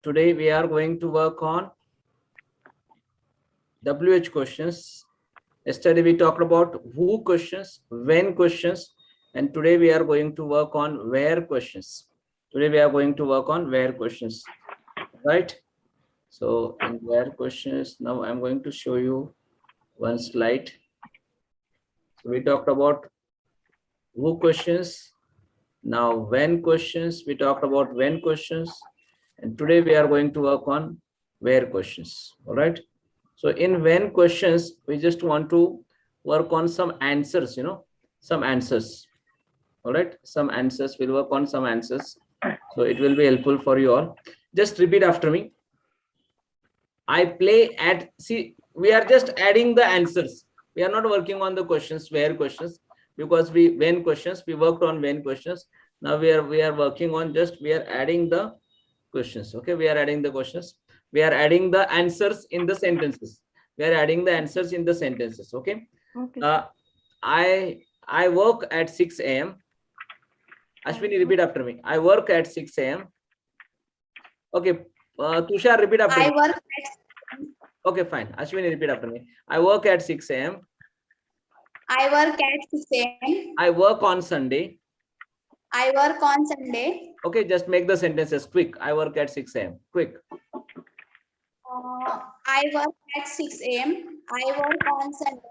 today we are going to work on WH questions. Yesterday we talked about who questions, when questions, and today we are going to work on where questions. Today we are going to work on where questions, right? So in where questions, now I'm going to show you one slide. So we talked about who questions. Now when questions, we talked about when questions, and today we are going to work on where questions. All right. So in when questions, we just want to work on some answers, some answers. All right, some answers. We'll work on some answers. So it will be helpful for you all. Just repeat after me. I play at, see, we are just adding the answers. We are not working on the questions, where questions, because when questions, we worked on when questions. Now we are working on we are adding the questions. Okay, we are adding the questions. We are adding the answers in the sentences. We are adding the answers in the sentences. Okay. Okay. I work at 6 a.m. Ashwini, repeat after me. I work at 6 a.m. Okay. Tushar, repeat after me. I work at. Okay, fine. Ashwini, repeat after me. I work at 6 a.m. I work at 6 a.m. I work on Sunday. I work on Sunday. Okay, just make the sentences quick. I work at 6 a.m. Quick. I work at 6 a.m. I work on Sunday.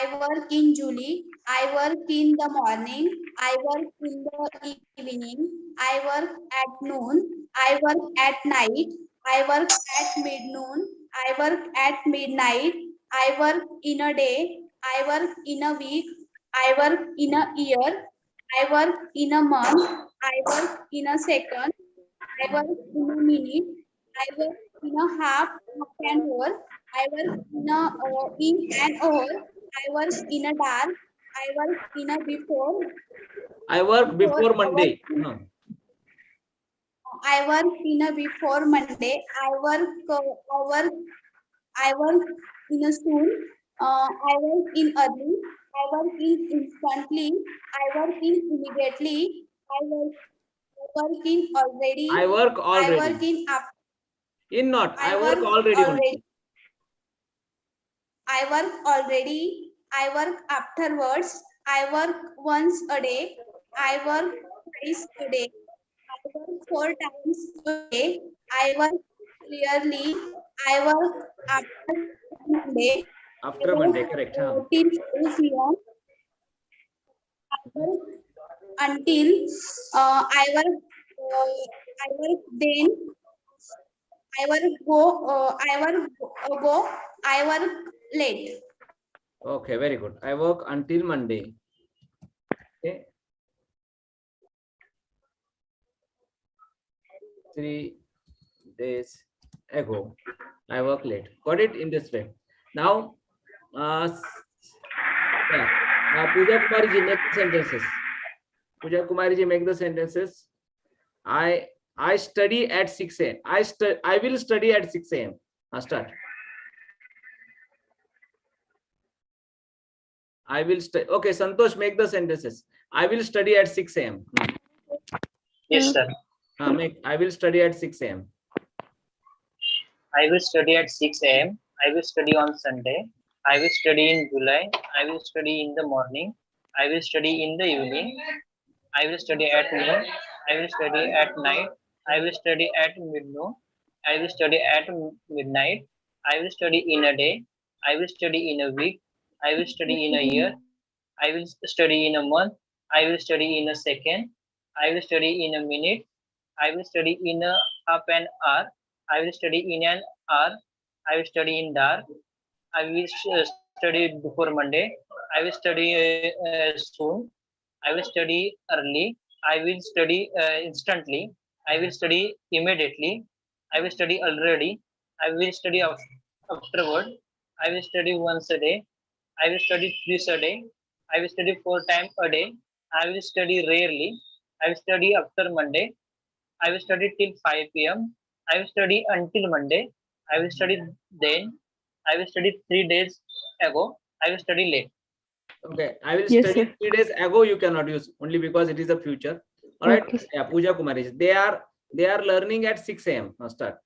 I work in July. I work in the morning. I work in the evening. I work at noon. I work at night. I work at midnoon. I work at midnight. I work in a day. I work in a week. I work in a year. I work in a month. I work in a second. I work in a minute. I work in a half an hour. I work in an hour. I work in a dark. I work in a before. I work before Monday. I work in a before Monday. I work in a soon. I work in early. I work in instantly. I work in immediately. I work in already. I work already. I work in after. In not. I work already. Only. I work already. I work afterwards. I work once a day. I work twice a day. I work 4 times a day. I work clearly. I work after Monday. After Monday, correct. Till 5 p.m. I work until I work then. I work late. Okay, very good. I work until Monday. Okay. 3 days ago. I work late. Got it in this way. Now, Pooja Kumari ji, make the sentences. Pooja Kumari ji, make the sentences. I study at 6 a.m. I will study at 6 a.m. Start. I will study. Okay, Santosh, make the sentences. I will study at 6 a.m. Yes, sir. I will study at 6 a.m. I will study at 6 a.m. I will study on Sunday. I will study in July. I will study in the morning. I will study in the evening. I will study at noon. I will study at night. I will study at midnoon. I will study at midnight. I will study in a day. I will study in a week. I will study in a year. I will study in a month. I will study in a second. I will study in a minute. I will study in a half an hour. I will study in an hour. I will study in dark. I will study before Monday. I will study soon. I will study early. I will study instantly. I will study immediately. I will study already. I will study afterward. I will study once a day. I will study twice a day. I will study 4 times a day. I will study rarely. I will study after Monday. I will study till 5 p.m. I will study until Monday. I will study then. I will study 3 days ago. I will study late. Okay, I will study 3 days ago. You cannot use only because it is a future. All right. Okay. Yeah, Pooja Kumari. They are They are learning at 6 a.m. Now start.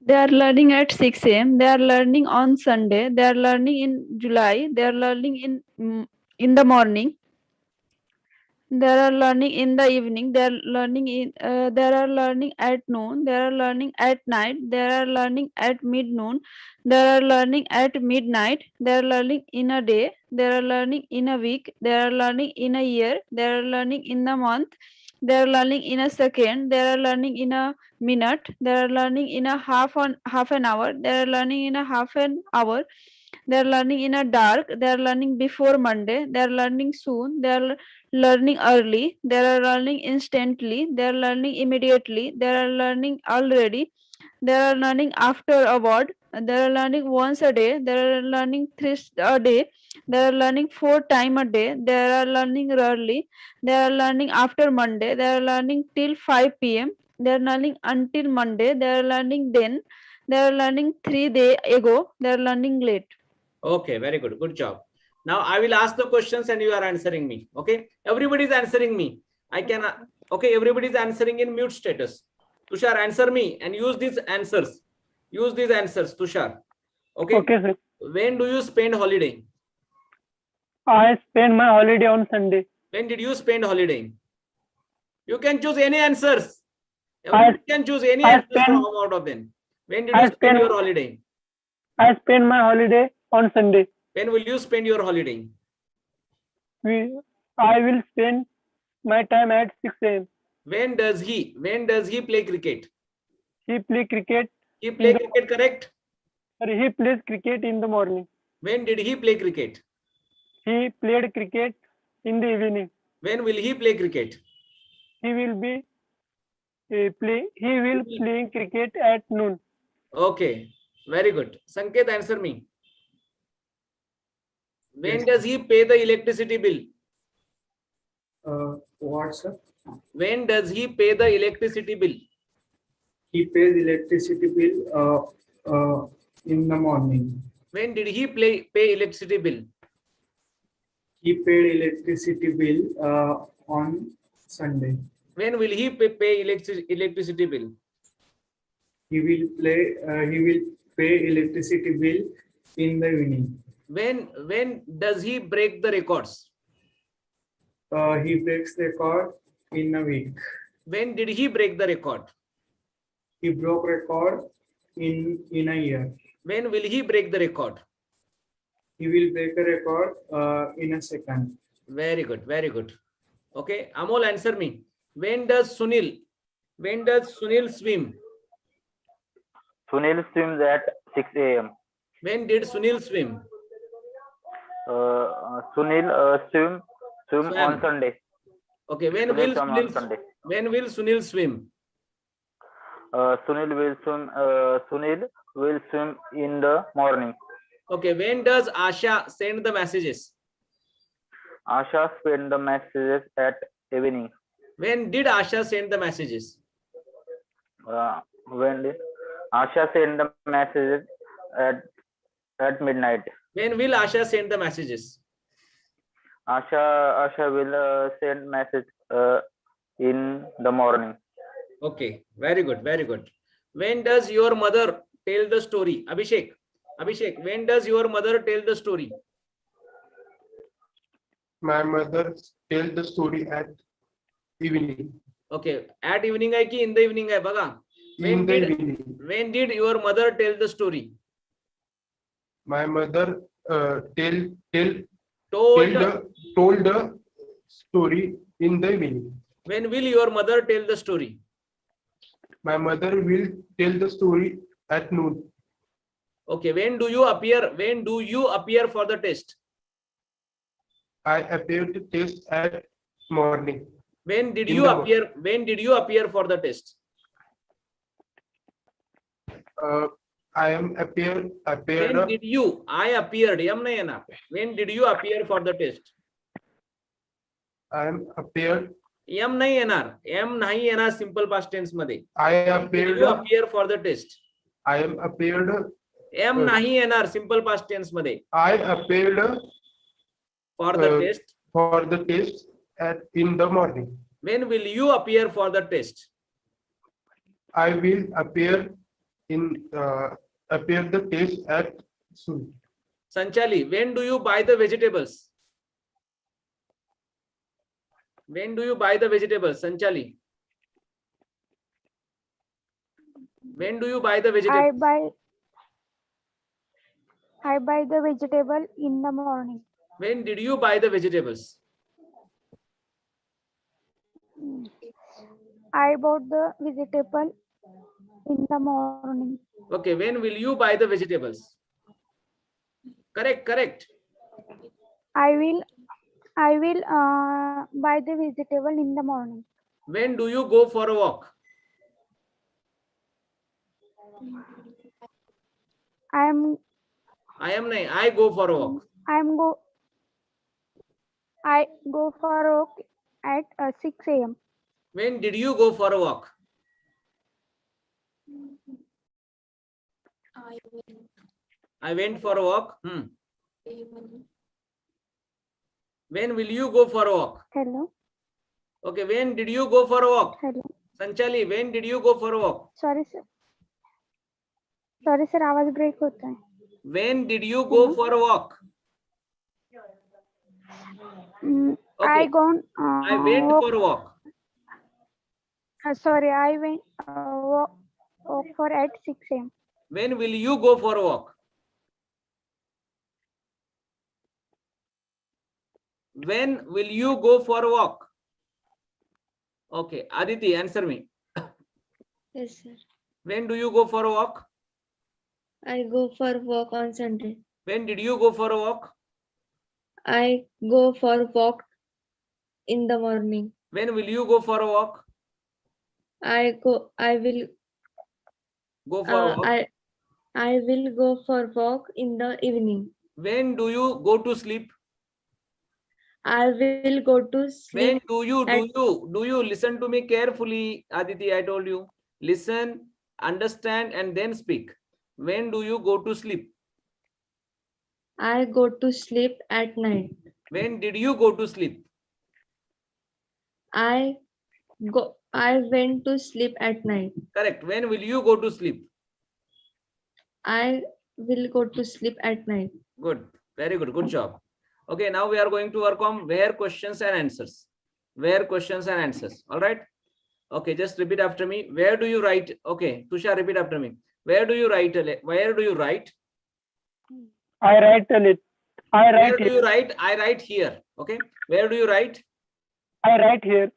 They are learning at 6 a.m. They are learning on Sunday. They are learning in July. They are learning in the morning. They are learning in the evening. They are learning they are learning at noon. They are learning at night. They are learning at midnoon. They are learning at midnight. They are learning in a day. They are learning in a week. They are learning in a year. They are learning in a month. They are learning in a second. They are learning in a minute. They are learning in a half an hour. They are learning in a half an hour. They are learning in a dark. They are learning before Monday. They are learning soon. They are learning early. They are learning instantly. They are learning immediately. They are learning already. They are learning after a word. They are learning once a day. They are learning 3 a day. They are learning 4 times a day. They are learning rarely. They are learning after Monday. They are learning till 5 p.m. They are learning until Monday. They are learning then. They are learning 3 days ago. They are learning late. Okay, very good. Good job. Now I will ask the questions and you are answering me. Okay, everybody is answering me. I can. Okay, everybody is answering in mute status. Tushar, answer me and use these answers. Use these answers, Tushar. Okay. Okay, sir. When do you spend holiday? I spend my holiday on Sunday. When did you spend holiday? You can choose any answers. Everybody can choose any answers from out of them. When did you spend your holiday? I spend my holiday on Sunday. When will you spend your holiday? I will spend my time at 6 a.m. When does he play cricket? He play cricket. He play cricket, correct? He plays cricket in the morning. When did he play cricket? He played cricket in the evening. When will he play cricket? He will be playing cricket at noon. Okay, very good. Sanket, answer me. When does he pay the electricity bill? What, sir? When does he pay the electricity bill? He pays electricity bill in the morning. When did he pay electricity bill? He paid electricity bill on Sunday. When will he pay electricity bill? He will pay electricity bill in the evening. When does he break the records? He breaks the record in a week. When did he break the record? He broke record in a year. When will he break the record? He will break a record in a second. Very good, very good. Okay, Amol, answer me. When does Sunil swim? Sunil swims at 6 a.m. When did Sunil swim? Sunil swim on Sunday. Okay, when Sunil will swim on Sunday. Sunil swim? Sunil will swim in the morning. Okay, when does Asha send the messages? Asha send the messages at evening. When did Asha send the messages? When did Asha send the messages at midnight? When will Asha send the messages? Asha will send message in the morning. Okay, very good, very good. When does your mother tell the story? Abhishek, when does your mother tell the story? My mother tells the story at evening. Okay, at evening hai ki in the evening hai baga? In the evening. When did your mother tell the story? My mother told the story in the evening. When will your mother tell the story? My mother will tell the story at noon. Okay, when do you appear for the test? I appear to test at morning. When did you appear for the test? I appeared. When did you? I appeared. When did you appear for the test? I am appeared. M nahi yenar simple past tense मध्ये. I appeared. Did you appear for the test? I am appeared. M nahi yenar simple past tense मध्ये. I appeared For the test. For the test in the morning. When will you appear for the test? I will appear the test at soon. Sanchali, when do you buy the vegetables? When do you buy the vegetables, Sanchali? When do you buy the vegetables? I buy the vegetable in the morning. When did you buy the vegetables? I bought the vegetable in the morning. Okay, when will you buy the vegetables? Correct, correct. I will buy the vegetable in the morning. When do you go for a walk? I go for a walk. I go for a walk at 6 a.m. When did you go for a walk? I went for a walk. When will you go for a walk? Hello. Okay, when did you go for a walk? Hello. Sanchali, when did you go for a walk? Sorry sir, आवाज break होता है. When did you go for a walk? I Okay, gone. I went for a walk. Sorry, I went walk for at 6 a.m. When will you go for a walk? When will you go for a walk? Okay, Aditi, answer me. Yes, sir. When do you go for a walk? I go for walk on Sunday. When did you go for a walk? I go for walk in the morning. When will you go for a walk? I will Go for a walk. I will go for walk in the evening. When do you go to sleep? I will go to sleep. When do you listen to me carefully, Aditi? I told you, listen, understand, and then speak. When do you go to sleep? I go to sleep at night. When did you go to sleep? I went to sleep at night. Correct. When will you go to sleep? I will go to sleep at night. Good. Very good. Good job. Okay, now we are going to work on where questions and answers. Where questions and answers. All right. Okay, just repeat after me. Where do you write? Okay, Tushar, repeat after me. Where do you write? Where do you write? I write it. I Where write do here. you write? I write here. Okay. Where do you write? I write here.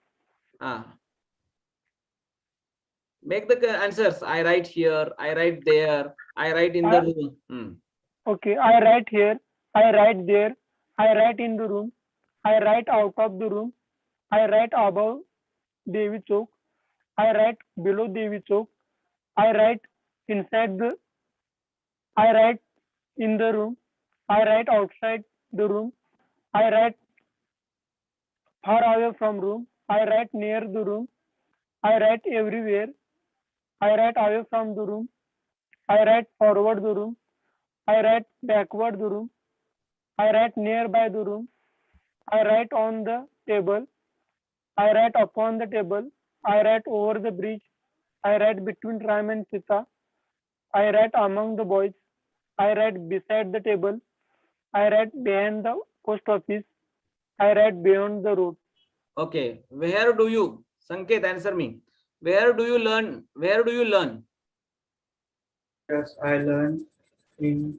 Make the answers. I write here. I write there. I write in the room. Okay, I write here. I write there. I write in the room. I write out of the room. I write above Devi Chowk. I write below Devi Chowk. I write inside the. I write in the room. I write outside the room. I write far away from room. I write near the room. I write everywhere. I write away from the room. I write forward the room. I write backward the room. I write nearby the room. I write on the table. I write upon the table. I write over the bridge. I write between Ram and Sita. I write among the boys. I write beside the table. I write behind the post office. I write beyond the road. Okay. Where do you, Sanket, answer me. Where do you learn? Where do you learn? Yes, I learn in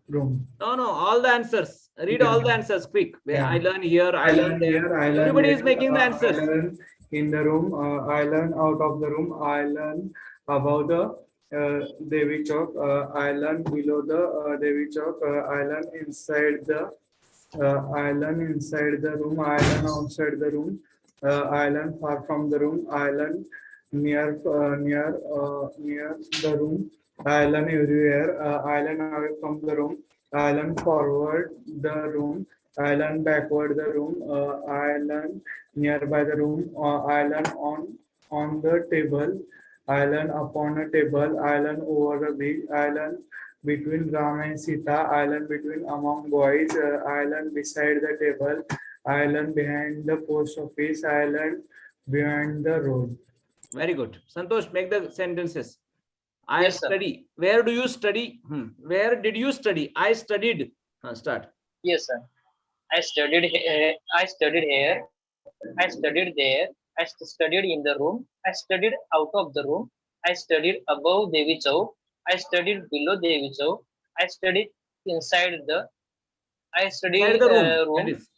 room. No, all the answers. Read all the answers quick. Yeah. I learn here. I learn there. here. I learn Everybody there. is making the I answers. learn in the room. I learn out of the room. I learn about the Devi Chowk. I learn below the Devi Chowk. I learn inside the. I learn inside the room. I learn outside the room. I learn far from the room. I learn near the room. I learn everywhere. I learn away from the room. I learn forward the room. I learn backward the room. I learn nearby the room. I learn on the table. I learn upon a table. I learn over the bridge. I learn between Ram and Sita. I learn between among boys. I learn beside the table. I learn behind the post office. I learn behind the road. Very good. Santosh, make the sentences. I Yes, sir. study. Where do you study? Where did you study? I studied. Start. Yes, sir. I studied here. I studied here. I studied there. I studied in the room. I studied out of the room. I studied above Devi Chowk. I studied below Devi Chowk. I studied inside the. I studied Inside the room. That room. is.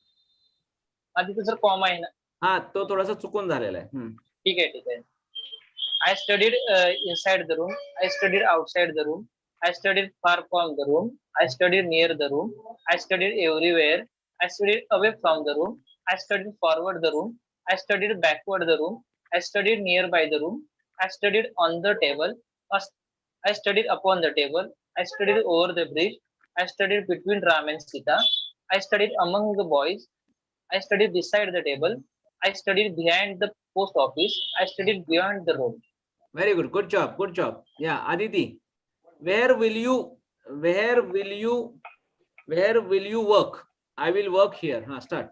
तिथे sir comma आहे ना. हा तो थोडासा चुकून झालेला आहे. ठीक आहे. I studied inside the room. I studied outside the room. I studied far from the room. I studied near the room. I studied everywhere. I studied away from the room. I studied forward the room. I studied backward the room. I studied nearby the room. I studied on the table. I studied upon the table. I studied over the bridge. I studied between Ram and Sita. I studied among the boys. I studied beside the table. I studied behind the post office. I studied beyond the road. Very good. Good job. Good job. Yeah, Aditi. Where will you work? I will work here. Start.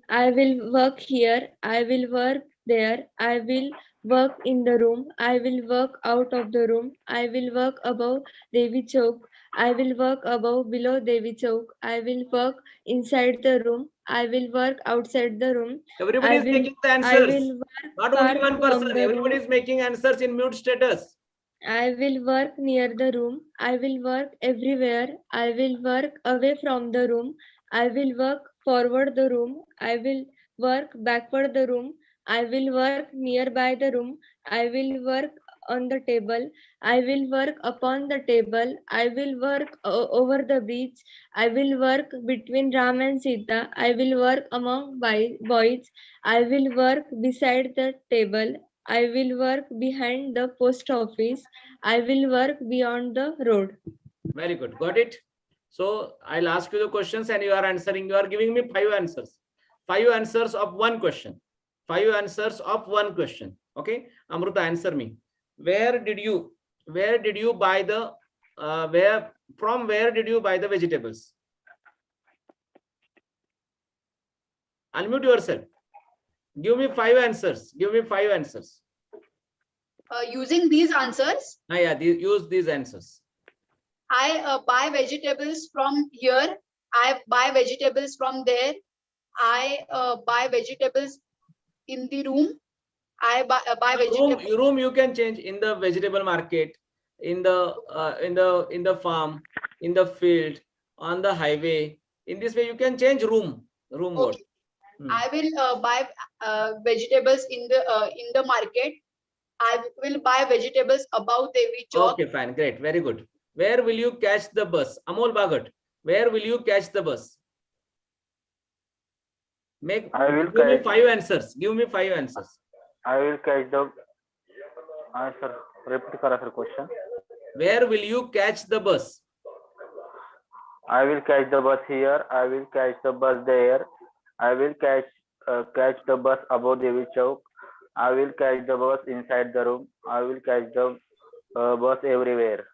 I will work here. I will work there. I will work in the room. I will work out of the room. I will work above Devi Chowk. I will work above below Devi Chowk. I will work inside the room. I will work outside the room. Everybody is making the I answers. will work Not only far one from person. the Everybody room. is making answers in mute status. I will work near the room. I will work everywhere. I will work away from the room. I will work forward the room. I will work backward the room. I will work nearby the room. I will work on the table. I will work upon the table. I will work over the bridge. I will work between Ram and Sita. I will work among boys. I will work beside the table. I will work behind the post office. I will work beyond the road. Very good. Got it? So I'll ask you the questions and you are answering. You are giving me 5 answers. 5 answers of one question. 5 answers of one question. Okay. Amruta, answer me. Where did you buy the from where did you buy the vegetables? Unmute yourself. Give me 5 answers. Give me 5 answers. Using these answers, Use these answers. I buy vegetables from here. I buy vegetables from there. I buy vegetables in the room. I buy vegetables. Room you can change in the vegetable market, in the farm, in the field, on the highway. In this way you can change room. Word. I will buy vegetables in the market. I will buy vegetables above Devi Chowk. Okay, fine, great, very good. Where will you catch the bus? Amol Bhagat, where will you catch the bus? Give me 5 answers. Give me 5 answers. I will catch the answer. Repeat kara sir question. Where will you catch the bus? I will catch the bus here. I will catch the bus there. I will catch the bus above Devi Chowk. I will catch the bus inside the room. I will catch the bus everywhere.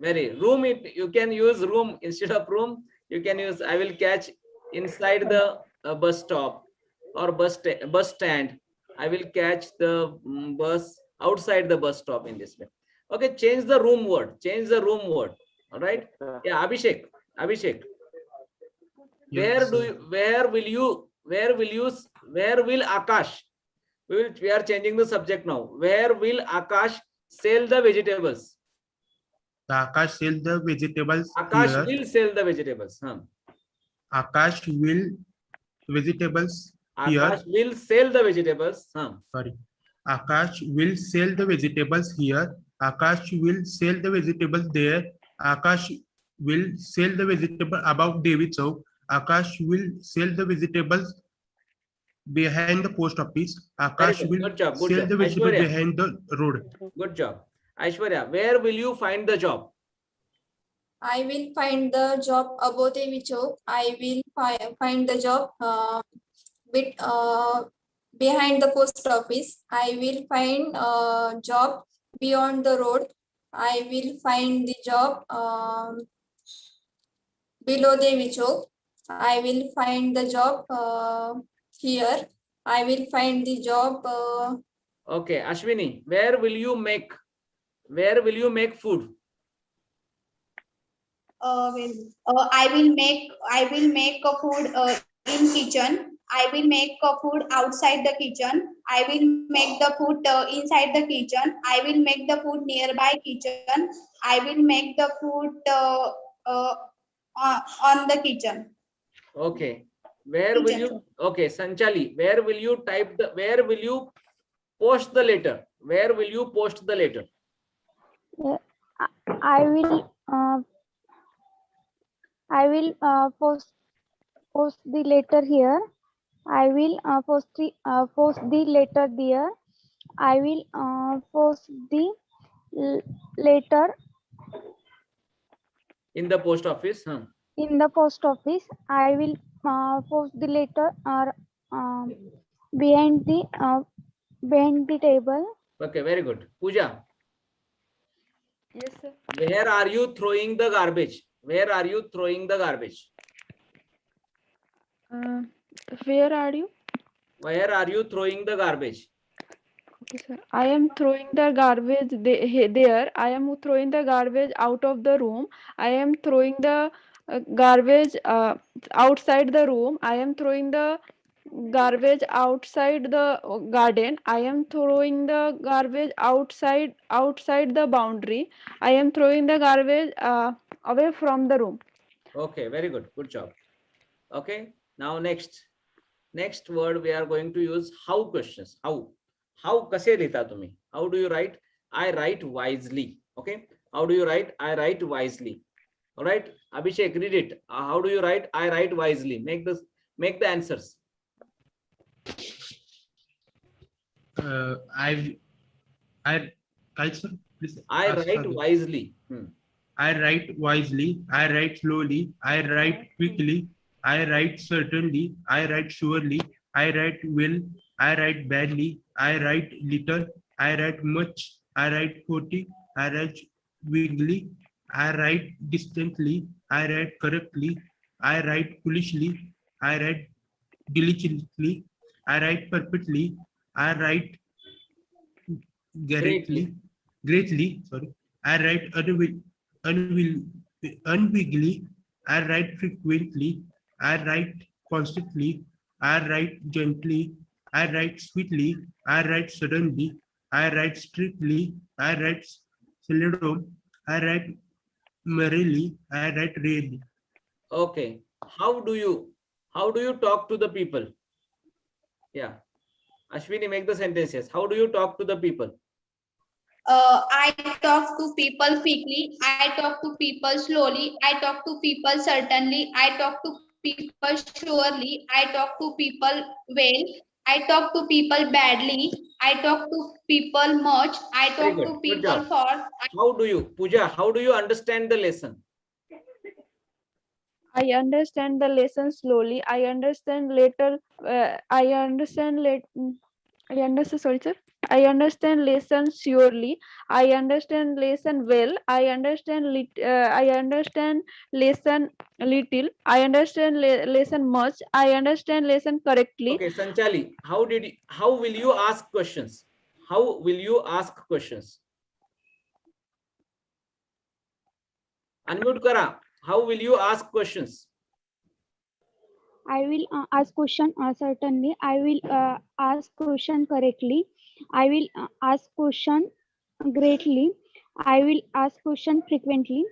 Room. You can use room instead of room. You can use I will catch inside the bus stop or bus stand. I will catch the bus outside the bus stop in this way. Okay, change the room word. Change the room word. All right. Yeah, Abhishek. Yes, where will Akash? We are changing the subject now. Where will Akash sell the vegetables? The Akash sell the vegetables. Akash will sell the vegetables. Akash will vegetables here. Akash will sell the vegetables. Sorry. Akash will sell the vegetables here. Akash will sell the vegetables there. Akash will sell the vegetable above Devi Chowk. Akash will sell the vegetables behind the post office. Akash will sell the vegetables behind the road. Good job. Aishwarya, where will you find the job? I will find the job above Devi Chowk. I will find the job behind the post office. I will find job beyond the road. I will find the job below Devi Chowk. I will find the job here. I will find the job Okay, Ashwini, where will you make food? I will make a food in kitchen. I will make a food outside the kitchen. I will make the food inside the kitchen. I will make the food nearby kitchen. I will make the food on the kitchen. Okay, where will you? Okay, Sanchali, where will you post the letter? Where will you post the letter? I will post the letter here. I will post the letter there. I will post the letter In the post office. Huh? in the post office. I will post the letter behind the table. Okay, very good. Pooja, Yes, sir. where are you throwing the garbage? Where are you throwing the garbage? Where are you? Where are you throwing the garbage? Okay, sir. I am throwing the garbage there. I am throwing the garbage out of the room. I am throwing the garbage outside the room. I am throwing the garbage outside the garden. I am throwing the garbage outside the boundary. I am throwing the garbage away from the room. Okay, very good. Good job. Okay, now next word we are going to use how questions. How कसे लिहिता तुम्ही? How do you write? I write wisely. Okay, how do you write? I write wisely. All right, Abhishek, read it. How do you write? I write wisely. Make the answers. I sir, please I ask write again. wisely. I write wisely. I write slowly. I write quickly. I write certainly. I write surely. I write well. I write badly. I write little. I write much. I write 40. I write wiggly. I write distantly. I write correctly. I write foolishly. I write diligently. I write perfectly. I write greatly. Sorry. I write unwiggily. I write frequently. I write constantly. I write gently. I write sweetly. I write suddenly. I write strictly. I write seldom. I write merrily. I write rarely. Okay, how do you talk to the people? Yeah, Ashwini, make the sentences. How do you talk to the people? I talk to people quickly. I talk to people slowly. I talk to people certainly. I talk to people surely. I talk to people well. I talk to people badly. I talk to people much. I Very talk good. to Good people job. for. How do you, Pooja? How do you understand the lesson? I understand the lesson slowly. I understand later. I understand sorry, sir. I understand lesson surely. I understand lesson well. I understand lesson little. I understand lesson much. I understand lesson correctly. Okay, Sanchali, how will you ask questions? How will you ask questions? Unmute kara. How will you ask questions? I will ask question certainly. I will ask question correctly. I will ask question greatly. I will ask question frequently.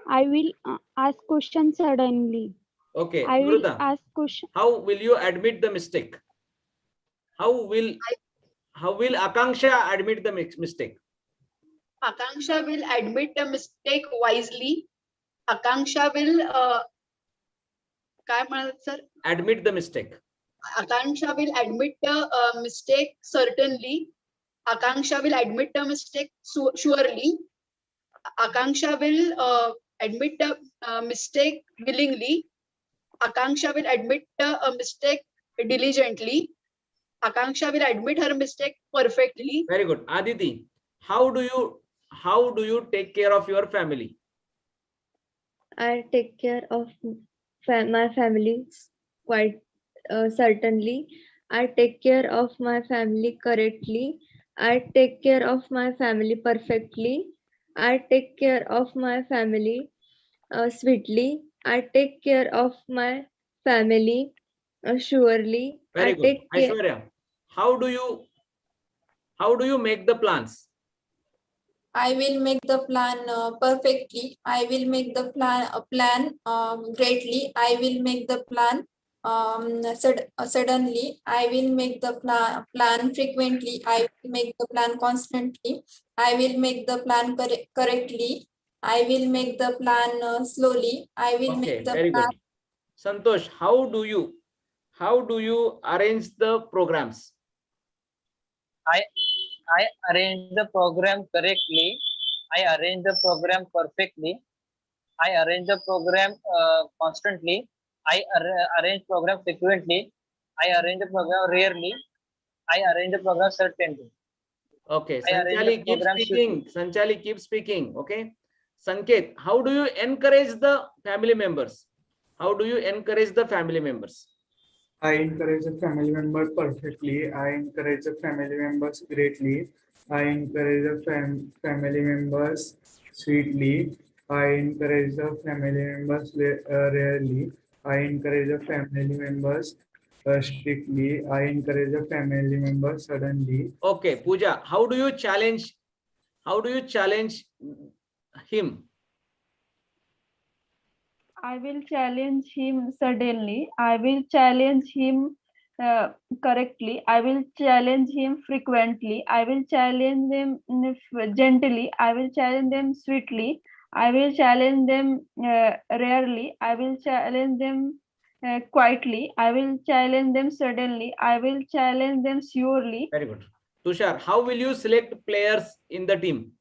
I will ask question suddenly. Okay, I will Amruta, ask question. how will you admit the mistake? How will Akanksha admit the mistake? Akanksha will admit a mistake wisely. Akanksha will काय म्हणाल sir? Admit the mistake. Akanksha will admit a mistake certainly. Akanksha will admit a mistake surely. Akanksha will admit a mistake willingly. Akanksha will admit a mistake diligently. Akanksha will admit her mistake perfectly. Very good. Aditi, how do you take care of your family? I take care of my family quite certainly. I take care of my family correctly. I take care of my family perfectly. I take care of my family sweetly. I take care of my family surely. Very I good. take care. Aishwarya, how do you make the plans? I will make the plan perfectly. I will make the plan greatly. I will make the plan suddenly. I will make the plan frequently. I will make the plan constantly. I will make the plan correctly. I will make the plan slowly. I will Okay, make the very plan. good. Santosh, how do you arrange the programs? I arrange the program correctly. I arrange the program perfectly. I arrange the program constantly. I arrange program frequently. I arrange the program rarely. I arrange the program certainly. Okay, I arrange the Sanchali, keep program speaking. Sanchali, keep speaking. Okay. Sanket, how do you encourage the family members? How do you encourage the family members? I encourage the family member perfectly. I encourage the family members greatly. I encourage the family members sweetly. I encourage the family members rarely. I encourage the family members strictly. I encourage the family members suddenly. Okay, Pooja, how do you challenge him? I will challenge him suddenly. I will challenge him correctly. I will challenge him frequently. I will challenge them gently. I will challenge them sweetly. I will challenge them rarely. I will challenge them quietly. I will challenge them suddenly. I will challenge them surely. Very good. Tushar, how will you select players in the team?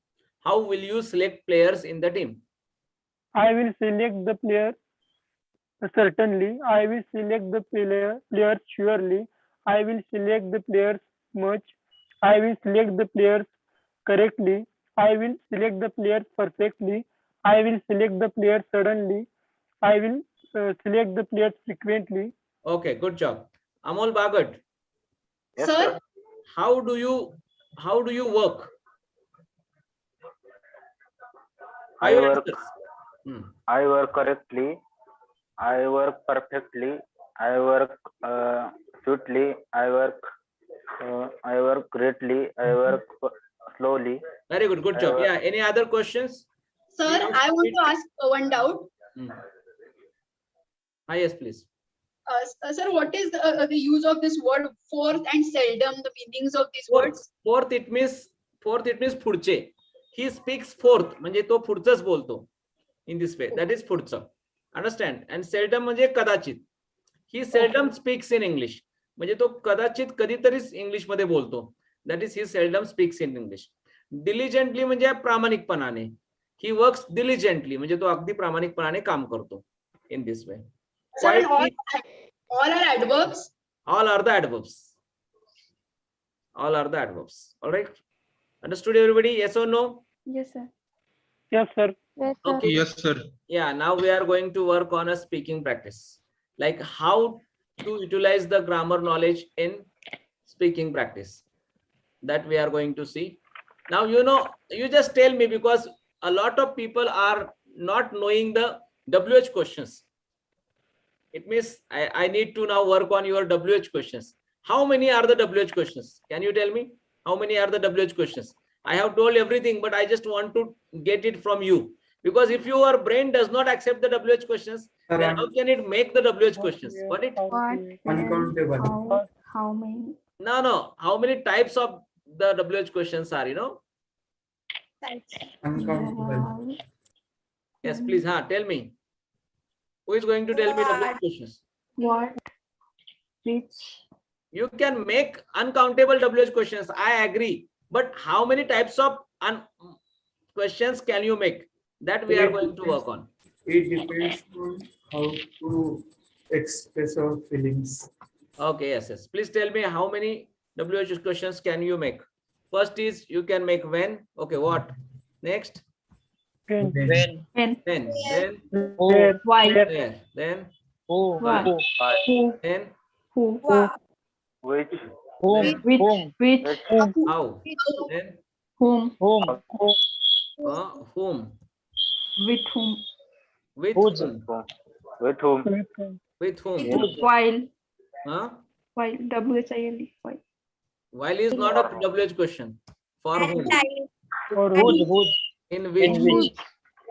How will you select players in the team? I will select the player certainly. I will select the players surely. I will select the players much. I will select the players correctly. I will select the players perfectly. I will select the players suddenly. I will select the players frequently. Okay, good job. Amol Bhagat, Yes, Sir, sir. how do you work? I Five work. answers. I work correctly. I work perfectly. I work sweetly. I work greatly. I work slowly. Very good, good job. Yeah, any other questions? sir, Please, I want please. to ask one doubt. Yes, please. Sir, what is the use of this word fourth and seldom? The meanings of these words? Fourth it means पुढचे. He speaks fourth म्हणजे तो पुढचंच बोलतो. In this way, that is पुढचं. Understand? And seldom म्हणजे कदाचित. He seldom speaks in English. म्हणजे तो कदाचित कधीतरीच इंग्लिश मध्ये बोलतो. That is he seldom speaks in English. Diligently म्हणजे प्रामाणिकपणाने. He works diligently म्हणजे तो अगदी प्रामाणिकपणाने काम करतो. In this way. Sir, and all are adverbs? All are the adverbs. All are the adverbs. All right. Understood, everybody? Yes or no? Yes, sir. Yes, sir. Yes, sir. Okay. Yes, sir. Yeah, now we are going to work on a speaking practice, like how to utilize the grammar knowledge in speaking practice. That we are going to see. Now, you just tell me, because a lot of people are not knowing the WH questions. It means I need to now work on your WH questions. How many are the WH questions? Can you tell me? How many are the WH questions? I have told everything, but I just want to get it from you. Because if your brain does not accept the WH questions, then how can it make the WH questions? Got it? What? Uncountable. How many? No. How many types of the WH questions are, Uncountable. Yes, please. Tell me. Who is going to tell me WH questions? What? Which? You can make uncountable WH questions. I agree. But how many types of questions can you make? That we are going to work on. It depends on how to express our feelings. Okay, yes. Please tell me how many WH questions can you make? First is you can make when. Okay, what? Next? When? When? Then? Where? Why? Where? Then? Who? Why? Why? Who? Then? Who? Which? Whom? Then Which? Whom? Which? how? Then Whom? Whom? whom? With whom? With Whose? whom? With whom? With whom? Whose? While. Huh? While. WHILE. While. While is not a WH question. For At whom? night. For Whose? Whose? In which? In which?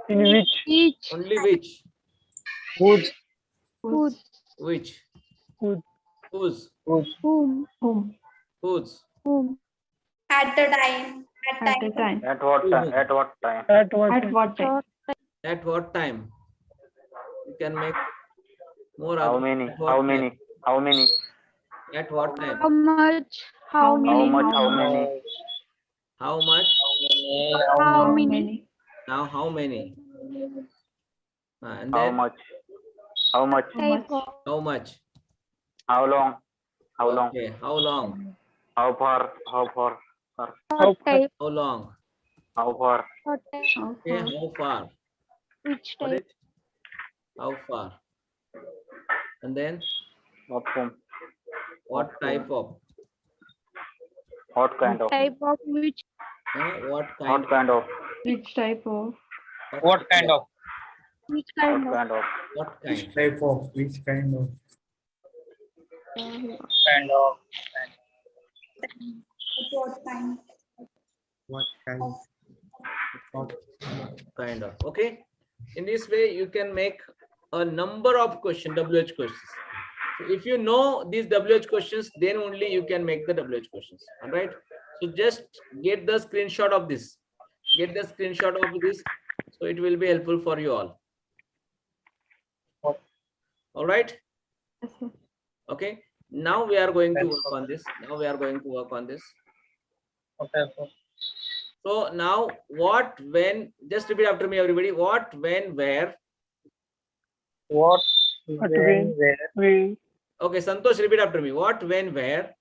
in which? Each. Only which? Whose? Whose. Which? Whose. Whose? Whose? Whom. Whom? Whose? Whom. At the time. At At the time. time. At what To time? whom? At what time? At what? At what time? At what time? You can make more. How other- many? At what How time? many? How many? At what time? How much? How How many? How many? much? How How many? How much? How How many? many? Now how many? And How then much? How much? How Type much? of. how much? How long? How long? Okay. How long? How far? How far? What type? How long? How far? What type? How Okay. far? How far? Which Got type? it? How far? And then What whom? what type of? What kind of? Type of which? What kind? What kind of? Which type of? What kind of? Which What kind of? kind of? What Which kind? type of? Which kind of? Kind of. What time? What kind? What? Kind of. Okay. In this way, you can make a number of WH questions. So if you know these WH questions, then only you can make the WH questions. All right. So just get the screenshot of this. Get the screenshot of this. So it will be helpful for you all. All right. Yes, sir. Okay. Now we are going to work on this. Now we are going to work on this. Okay. So now what, when, just repeat after me, everybody. What, when, where? What? What, When? when? Where? We. Okay, Santosh, repeat after me. What, when, where?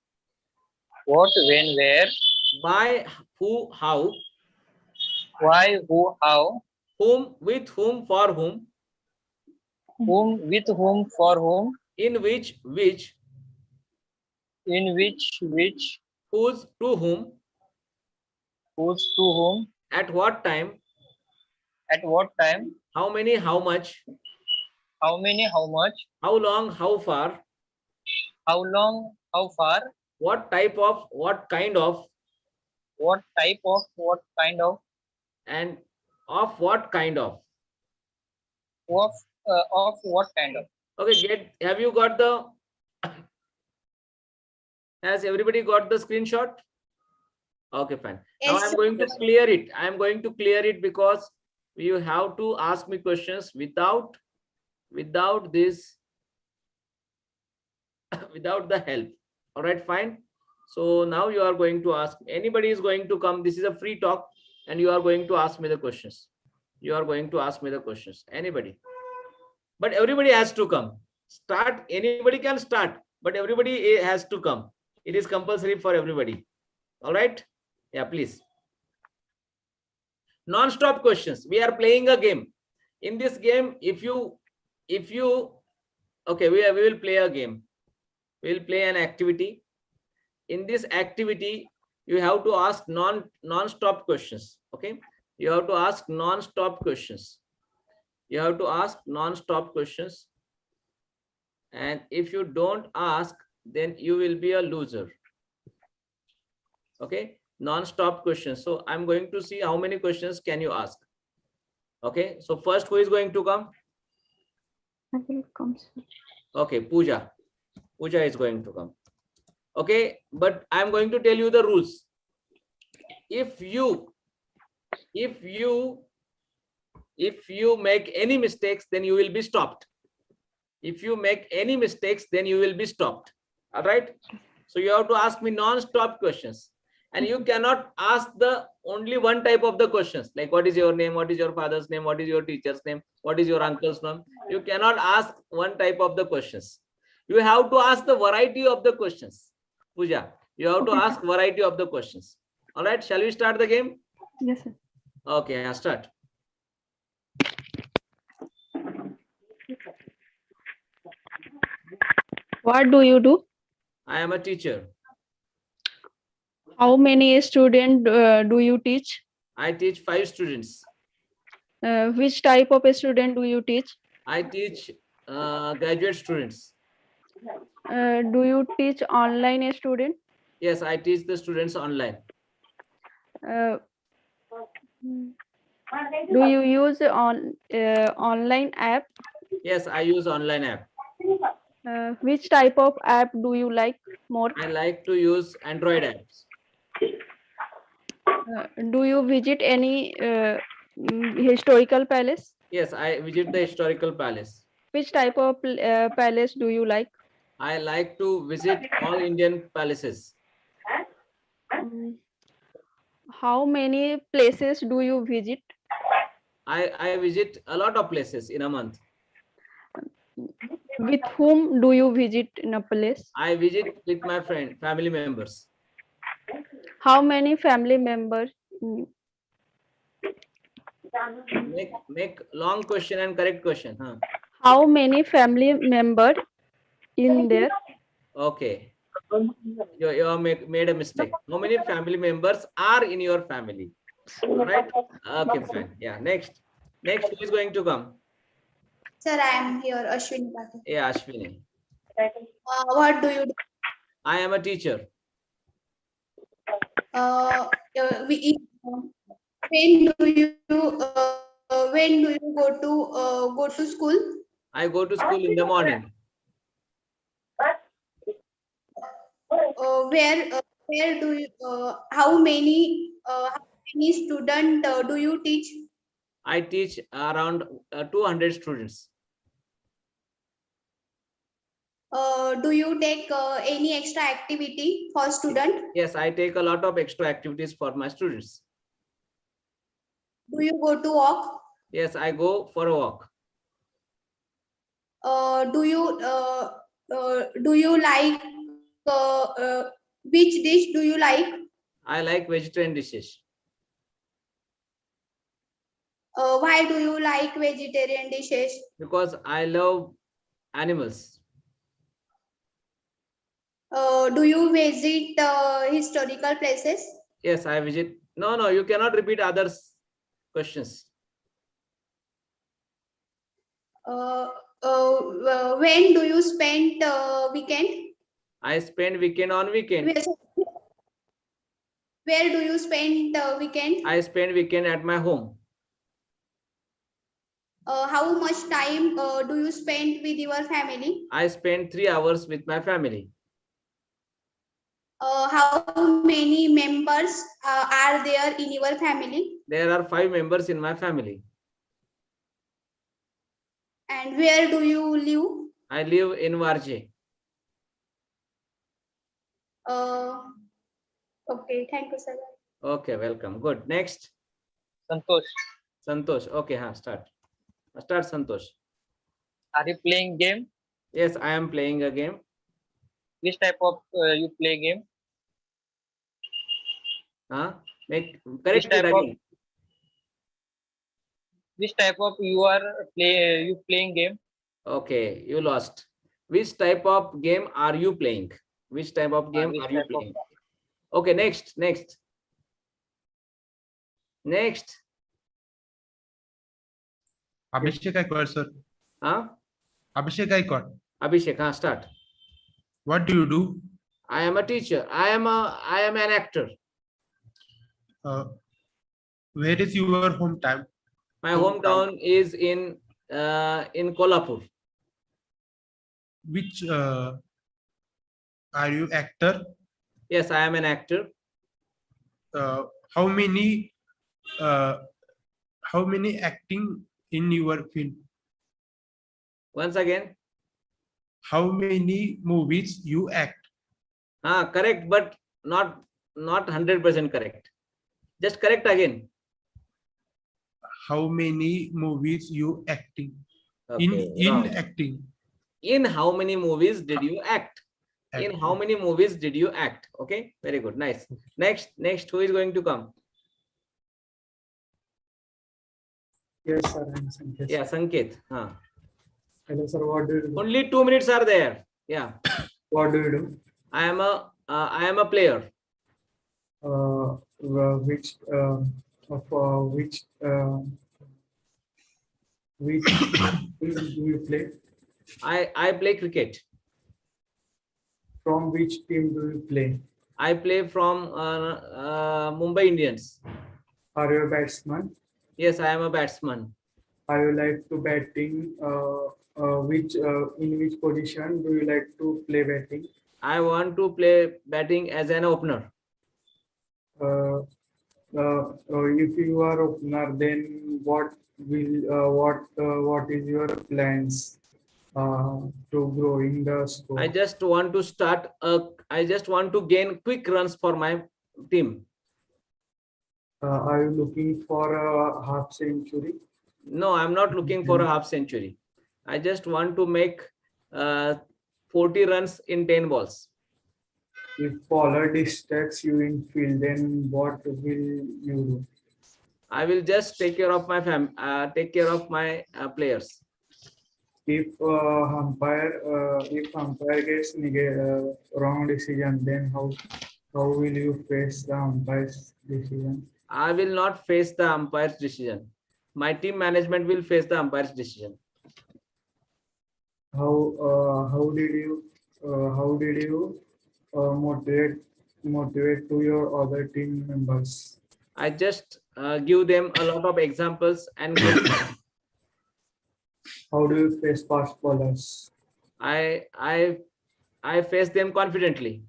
What? When? Where? By, who, how? Why? Who? How? Whom, with whom, for whom? Whom? With whom? For whom? In which, In which? Which? whose, to whom? Whose? To whom? At what time? At what time? How many, how much? How many? How much? How long, how far? How long? How far? What type of, what kind of? What type of? What kind of? And of what kind of? Of what kind of? Okay, have you got the, has everybody got the screenshot? Okay, fine. Now Yes, I'm sir. going to clear it. I'm going to clear it because you have to ask me questions without this, without the help. All right, fine. So now you are going to ask, anybody is going to come. This is a free talk and you are going to ask me the questions. You are going to ask me the questions. Anybody. But everybody has to come. Start. Anybody can start, but everybody has to come. It is compulsory for everybody. All right. Yeah, please. Non-stop questions. We are playing a game. In this game, if you, okay, we will play a game. We will play an activity. In this activity, you have to ask non-stop questions. Okay. You have to ask non-stop questions. You have to ask non-stop questions. And if you don't ask, then you will be a loser. Okay. Non-stop questions. So I'm going to see how many questions can you ask. Okay. So first, who is going to come? I will come, sir. Okay. Pooja. Pooja is going to come. Okay. But I'm going to tell you the rules. If you make any mistakes, then you will be stopped. If you make any mistakes, then you will be stopped. All right. So you have to ask me non-stop questions. And you cannot ask the only one type of the questions, like what is your name, what is your father's name, what is your teacher's name, what is your uncle's name. You cannot ask one type of the questions. You have to ask the variety of the questions. Pooja, you have to ask variety of the questions. All right, shall we start the game? Yes, sir. Okay, I'll start. What do you do? I am a teacher. How many students do you teach? I teach 5 students. Which type of a student do you teach? I teach graduate students. Do you teach online a student? Yes, I teach the students online. Do you use online app? Yes, I use online app. Which type of app do you like more? I like to use Android apps. Do you visit any historical palace? Yes, I visit the historical palace. Which type of palace do you like? I like to visit all Indian palaces. How many places do you visit? I visit a lot of places in a month. With whom do you visit in a place? I visit with my family members. How many family members? Make long question and correct question. Huh? How many family members in there? Okay. You have made a mistake. How many family members are in your family? Right? Okay, fine. Yeah. Next, who is going to come? Sir, I am here, Ashwini Patil. Yeah, Ashwini. What do you do? I am a teacher. When do you go to school? I go to school in the morning. Where do you how many students do you teach? I teach around 200 students. Do you take any extra activity for student? Yes, I take a lot of extra activities for my students. Do you go to walk? Yes, I go for a walk. Do you like which dish do you like? I like vegetarian dishes. Why do you like vegetarian dishes? Because I love animals. Do you visit historical places? Yes, I visit. No, you cannot repeat others' questions. When do you spend weekend? I spend weekend on weekend. Where do you spend weekend? I spend weekend at my home. How much time do you spend with your family? I spend 3 hours with my family. How many members are there in your family? There are 5 members in my family. And where do you live? I live in Varje. Okay, thank you, sir. Okay, welcome. Good. Next. Santosh, Santosh. Okay, start. Start, Santosh. are you playing game? Yes, I am playing a game. Which type of you play game? Correct it again. Which type of you playing game? Okay, you lost. Which type of game are you playing? Which type of game are you playing? Okay, next. Abhishek Gaikwad, sir. Abhishek Gaikwad. Abhishek, start. What do you do? I am a teacher. I am an actor. Where is your hometown? My hometown is in Kolhapur. Which are you actor? Yes, I am an actor. How many acting in your film? Once again. How many movies you act? Correct, but not 100% correct. Just correct again. How many movies you acting? Okay, in acting. In how many movies did you act? In how many movies did you act? Okay, very good, nice. Next, who is going to come? Yes, sir. I'm Sanket. Yeah, Sanket. Hello, sir. What do you do? Only 2 minutes are there. Yeah. What do you do? I am a player. which team do you play? I play cricket. From which team do you play? I play from Mumbai Indians. Are you a batsman? Yes, I am a batsman. Are you like to batting? In which position do you like to play batting? I want to play batting as an opener. If you are opener, then what is your plans to grow in the score? I just want to start. I just want to gain quick runs for my team. Are you looking for a half century? No, I'm not looking for a half century. I just want to make 40 runs in 10 balls. If bowler distracts you in field, then what will you do? I will just take care of my players. If umpire gets wrong decision, then how will you face the umpire's decision? I will not face the umpire's decision. My team management will face the umpire's decision. How did you motivate to your other team members? I just give them a lot of examples and how do you face fast bowlers? I face them confidently.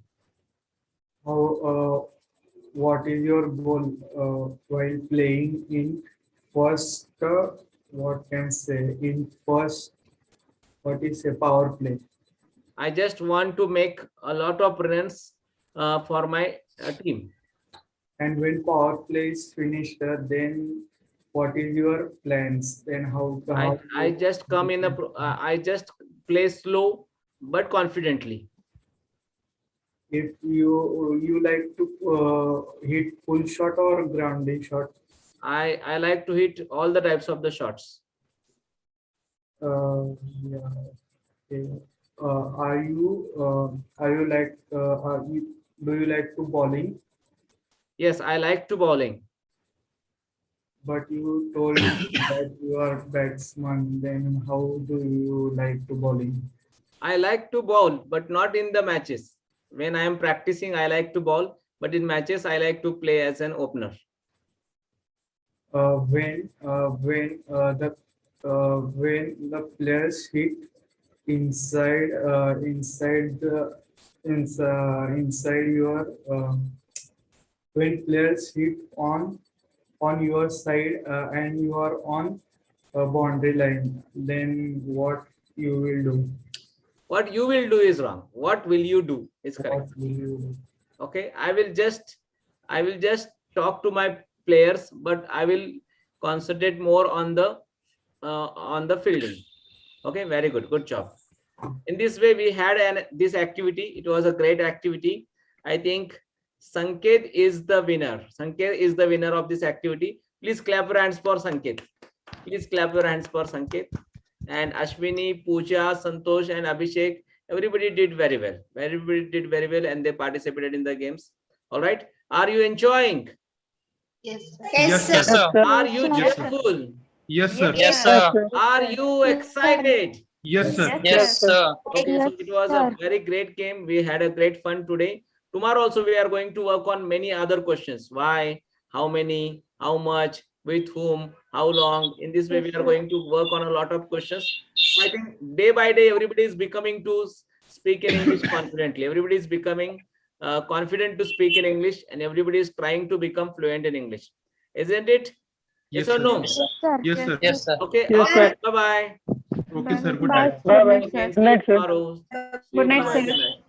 What is your goal while playing in first? What is a power play? I just want to make a lot of runs for my team. And when power play is finished, then what is your plans? Then I just come in I just play slow but confidently. If you like to hit full shot or grounding shot? I like to hit all the types of the shots. Yeah. Okay. Do you like to bowling? Yes, I like to bowling. But you told me that you are batsman. Then how do you like to bowling? I like to bowl, but not in the matches. When I am practicing, I like to bowl, but in matches, I like to play as an opener. When the players hit inside your when players hit on your side and you are on a boundary line, then what you will do? What you will do is wrong. What will you do is correct. What will you do? Okay, I will just talk to my players, but I will concentrate more on the fielding. Okay, very good job. In this way, we had this activity. It was a great activity. I think Sanket is the winner. Sanket is the winner of this activity. Please clap your hands for Sanket. Please clap your hands for Sanket. And Ashwini, Pooja, Santosh, and Abhishek, everybody did very well. Everybody did very well, and they participated in the games. All right. Are you enjoying? Yes. Yes, sir. Are you cheerful? Yes, sir. Yes, sir. Are you excited? Yes, sir. Yes, sir. Okay, so it was a very great game. We had a great fun today. Tomorrow also we are going to work on many other questions. Why, how many, how much, with whom, how long. In this way, we are going to work on a lot of questions. I think day by day, everybody is becoming to speak in English confidently. Everybody is becoming confident to speak in English, and everybody is trying to become fluent in English. Isn't it? Yes, or no? Yes, sir. Yes, sir. Okay. Yes, sir. Bye-bye. Okay, sir. Good Bye. night. Bye-bye. Again, Good night, sir. tomorrow. See you. Good night, Bye-bye. sir. Good night.